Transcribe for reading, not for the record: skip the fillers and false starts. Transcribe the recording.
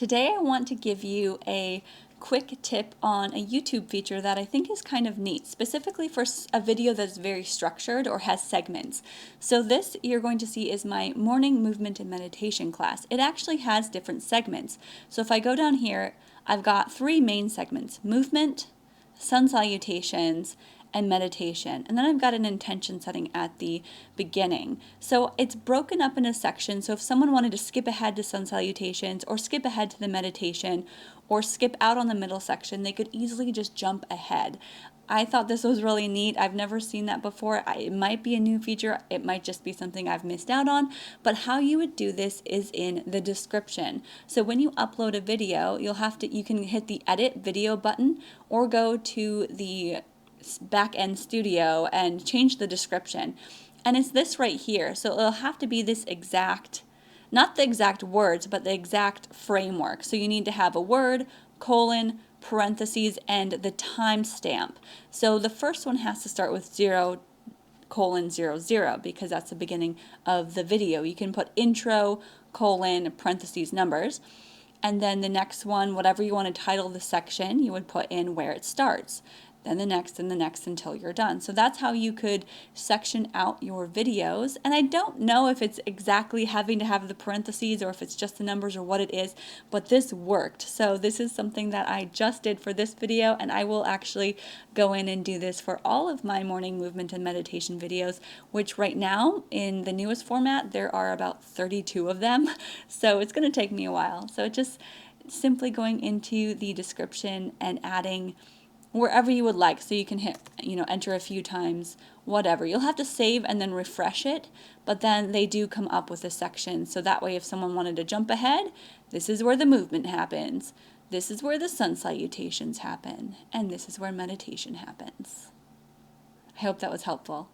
Today I want to give you a quick tip on a YouTube feature that I think is kind of neat, specifically for a video that's very structured or has segments. So this you're going to see is my morning movement and meditation class. It actually has different segments. So if I go down here, I've got three main segments: movement, sun salutations, and meditation. And then I've got an intention setting at the beginning. So it's broken up into sections. So if someone wanted to skip ahead to sun salutations or skip ahead to the meditation or skip out on the middle section, they could easily just jump ahead. I thought this was really neat. I've never seen that before. It might be a new feature. It might just be something I've missed out on. But how you would do this is in the description. So when you upload a video, you can hit the edit video button or go to the back-end studio and change the description. And it's this right here. So it'll have to be this exact, not the exact words, but the exact framework. So you need to have a word, colon, parentheses, and the timestamp. So the first one has to start with 0:00 because that's the beginning of the video. You can put intro, colon, parentheses, numbers. And then the next one, whatever you want to title the section, you would put in where it starts. Then the next and the next until you're done. So that's how you could section out your videos. And I don't know if it's exactly having to have the parentheses or if it's just the numbers or what it is, but this worked. So this is something that I just did for this video, and I will actually go in and do this for all of my morning movement and meditation videos, which right now in the newest format, there are about 32 of them. So it's going to take me a while. So just simply going into the description and adding wherever you would like. So you can hit, enter a few times, whatever. You'll have to save and then refresh it, but then they do come up with a section. So that way if someone wanted to jump ahead, this is where the movement happens. This is where the sun salutations happen. And this is where meditation happens. I hope that was helpful.